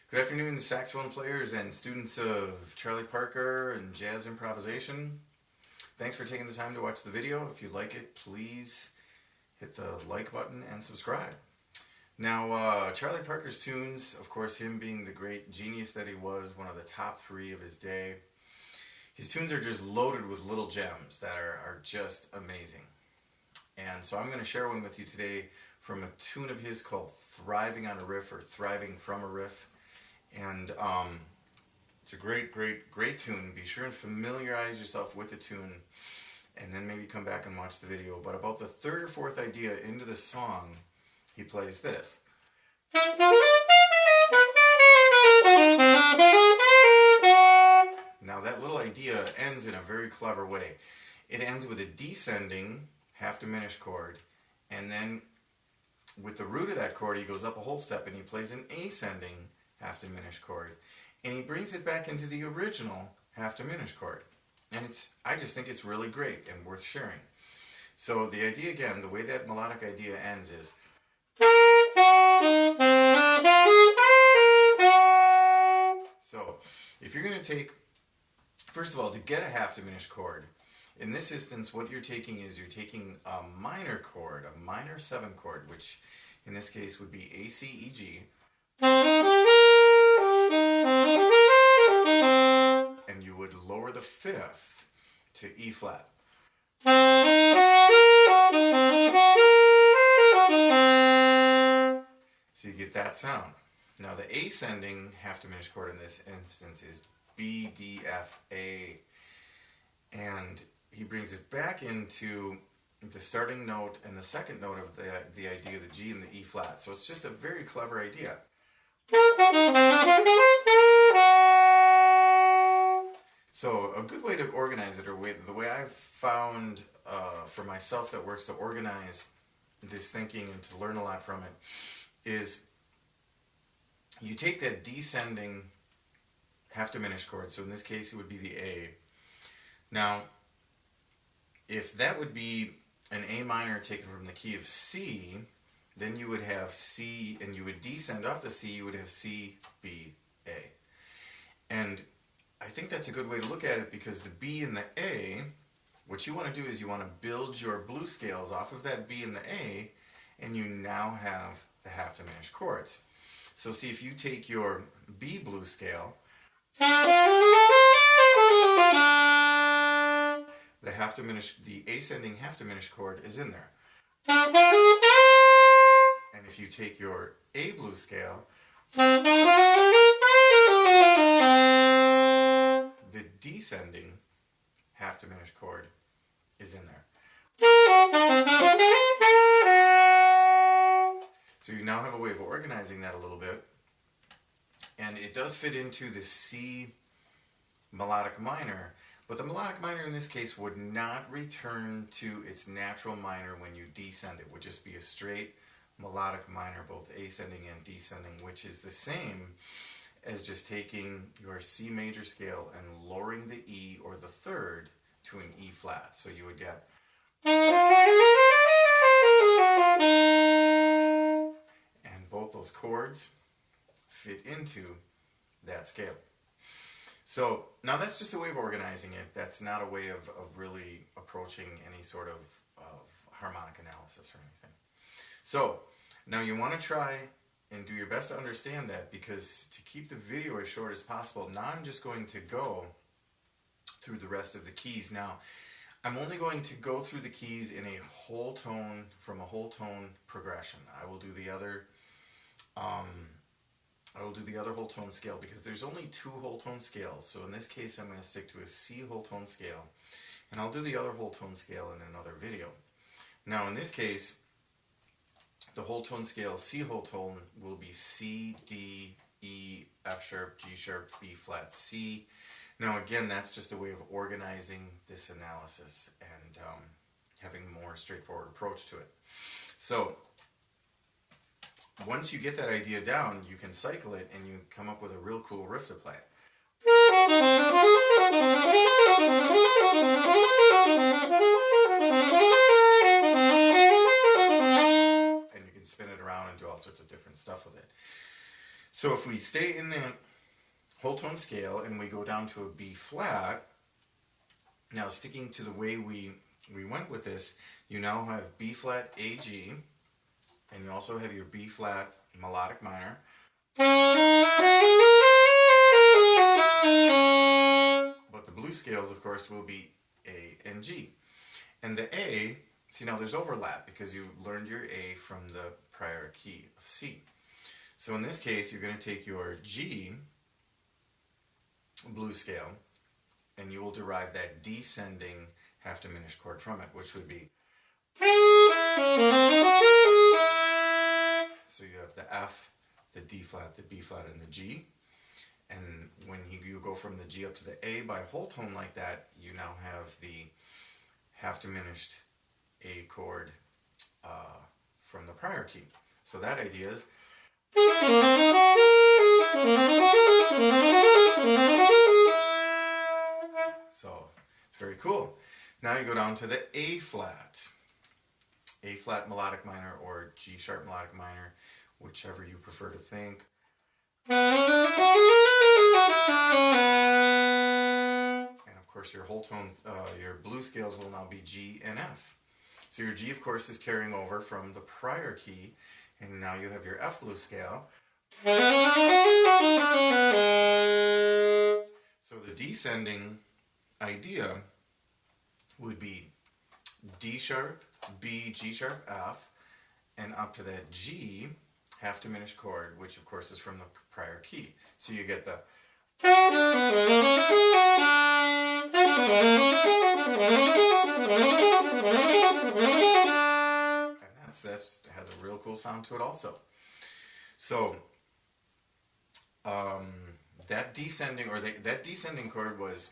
Good afternoon, saxophone players and students of Charlie Parker and jazz improvisation. Thanks for taking the time to watch the video. If you like it, please hit the like button and subscribe. Now, Charlie Parker's tunes, of course, him being the great genius that he was, one of the top three of his day, his tunes are just loaded with little gems that are just amazing. And so I'm going to share one with you today from a tune of his called Thriving on a Riff, or Thriving from a Riff. And it's a great tune. Be sure and familiarize yourself with the tune and then maybe come back and watch the video. But about the third or fourth idea into the song, he plays this. Now that little idea ends in a very clever way. It ends with a descending half diminished chord, and then with the root of that chord he goes up a whole step and he plays an ascending half diminished chord, and he brings it back into the original half diminished chord. And I just think it's really great and worth sharing. So the idea again, the way that melodic idea ends is so if you're going to take, first of all, to get a half diminished chord, in this instance what you're taking is you're taking a minor chord, a minor 7 chord, which in this case would be A, C, E, G, and you would lower the 5th to E flat. So you get that sound. Now the ascending half diminished chord in this instance is B, D, F, A, and he brings it back into the starting note and the second note of the idea, the G and the E flat. So it's just a very clever idea. So a good way to organize it, or the way I've found for myself that works to organize this thinking and to learn a lot from it, is you take that descending half diminished chord, so in this case it would be the A. Now, if that would be an A minor taken from the key of C, then you would have C, and you would descend off the C, you would have C, B, A. And I think that's a good way to look at it, because the B and the A, what you want to do is you want to build your blues scales off of that B and the A, and you now have the half diminished chords. So see, if you take your B blues scale, the ascending half diminished chord is in there. And if you take your A blues scale, the descending half diminished chord is in there. So you now have a way of organizing that a little bit, and it does fit into the C melodic minor, but the melodic minor in this case would not return to its natural minor when you descend. It would just be a straight melodic minor, both ascending and descending, which is the same as just taking your C major scale and lowering the E, or the third, to an E flat. So you would get, and both those chords fit into that scale. So now that's just a way of organizing it. That's not a way of really approaching any sort of harmonic analysis or anything. So now you want to try and do your best to understand that, because to keep the video as short as possible, now I'm just going to go through the rest of the keys. Now, I'm only going to go through the keys in a whole tone, from a whole tone progression. I will do the other whole tone scale, because there's only 2 whole tone scales. So in this case I'm going to stick to a C whole tone scale, and I'll do the other whole tone scale in another video. Now in this case, the whole tone scale, C whole tone, will be C, D, E, F sharp, G sharp, B flat, C. Now again, that's just a way of organizing this analysis and having a more straightforward approach to it. So once you get that idea down, you can cycle it and you come up with a real cool riff to play. And you can spin it around and do all sorts of different stuff with it. So if we stay in the whole tone scale and we go down to a B flat, now sticking to the way we went with this, you now have B flat A G, and you also have your B flat melodic minor. But the blues scales, of course, will be A and G. And the A, see now there's overlap because you learned your A from the prior key of C. So in this case, you're going to take your G blues scale and you will derive that descending half diminished chord from it, which would be. So you have the F, the D flat, the B flat, and the G. And when you go from the G up to the A by whole tone like that, you now have the half diminished A chord from the prior key. So that idea is. So it's very cool. Now you go down to the A flat melodic minor, or G sharp melodic minor, whichever you prefer to think. And of course your whole tone, your blues scales will now be G and F. So your G, of course, is carrying over from the prior key, and now you have your F blues scale. So the descending idea would be D sharp, B, G sharp, F, and up to that G half diminished chord, which of course is from the prior key. So you get the. And that has a real cool sound to it also. So that descending, or that descending chord was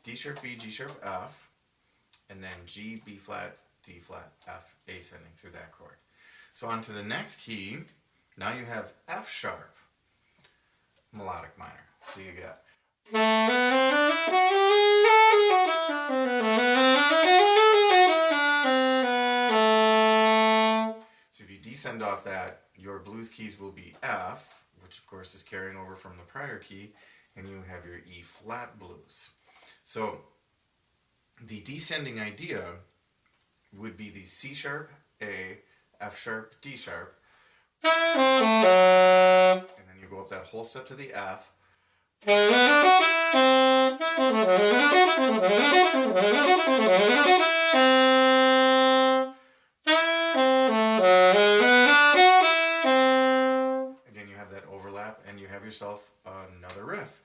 D sharp, B, G sharp, F, and then G, B flat, D flat, F, ascending through that chord. So on to the next key, now you have F sharp melodic minor. So you get. So if you descend off that, your blues keys will be F, which of course is carrying over from the prior key, and you have your E flat blues. So the descending idea would be the C sharp, A, F sharp, D sharp, and then you go up that whole step to the F. Again, you have that overlap, and you have yourself another riff.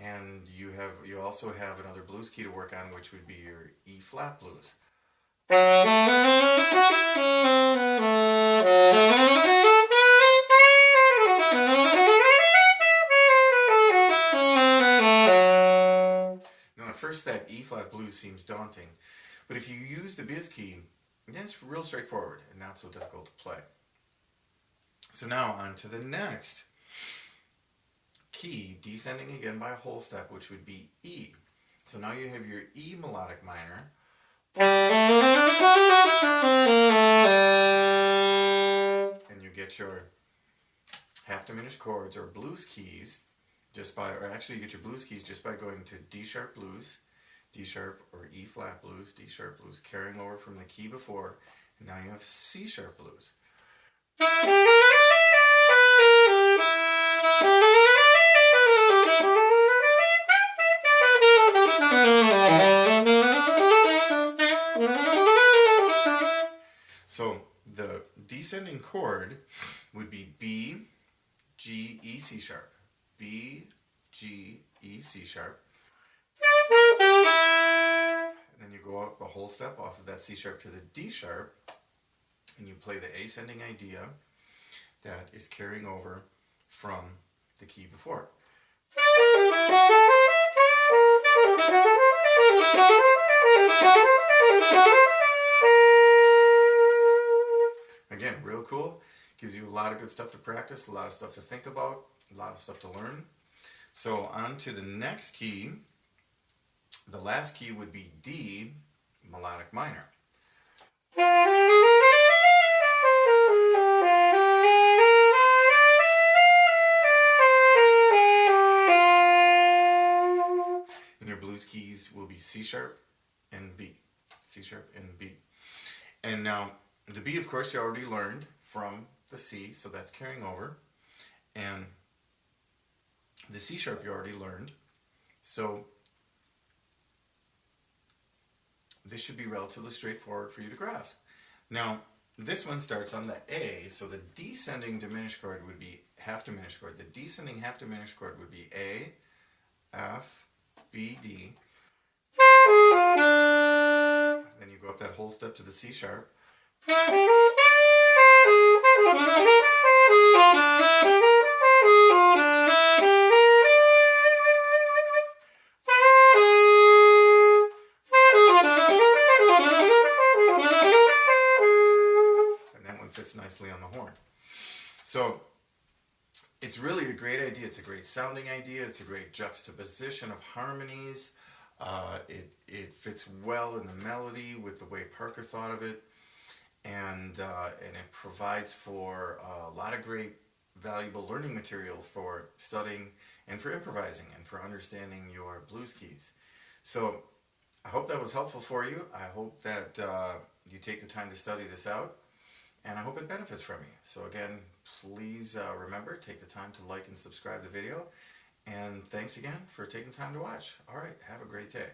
And you also have another blues key to work on, which would be your E flat blues. Now at first that E flat blues seems daunting, but if you use the biz key, then it's real straightforward and not so difficult to play. So now on to the next key, descending again by a whole step, which would be E. So now you have your E melodic minor. And you get your half diminished chords or blues keys or actually you get your blues keys just by going to D sharp blues, D sharp or E flat blues, D sharp blues, carrying over from the key before, and now you have C sharp blues. So the descending chord would be B, G, E, C sharp. B, G, E, C sharp. And then you go up a whole step off of that C sharp to the D sharp, and you play the ascending idea that is carrying over from the key before. Again, real cool. Gives you a lot of good stuff to practice, a lot of stuff to think about, a lot of stuff to learn. So on to the next key. The last key would be D, melodic minor. sharp and B. C sharp and B. And now the B, of course, you already learned from the C, so that's carrying over. And the C sharp you already learned. So this should be relatively straightforward for you to grasp. Now, this one starts on the A, so the descending diminished chord would be half diminished chord. The descending half diminished chord would be A, F, B, D. Then you go up that whole step to the C sharp. Fits nicely on the horn. So it's really a great idea. It's a great sounding idea. It's a great juxtaposition of harmonies. It fits well in the melody with the way Parker thought of it, and it provides for a lot of great valuable learning material for studying and for improvising and for understanding your blues keys. So I hope that was helpful for you. I hope that you take the time to study this out. And I hope it benefits from you. So again, please remember, take the time to like and subscribe the video. And thanks again for taking time to watch. All right, have a great day.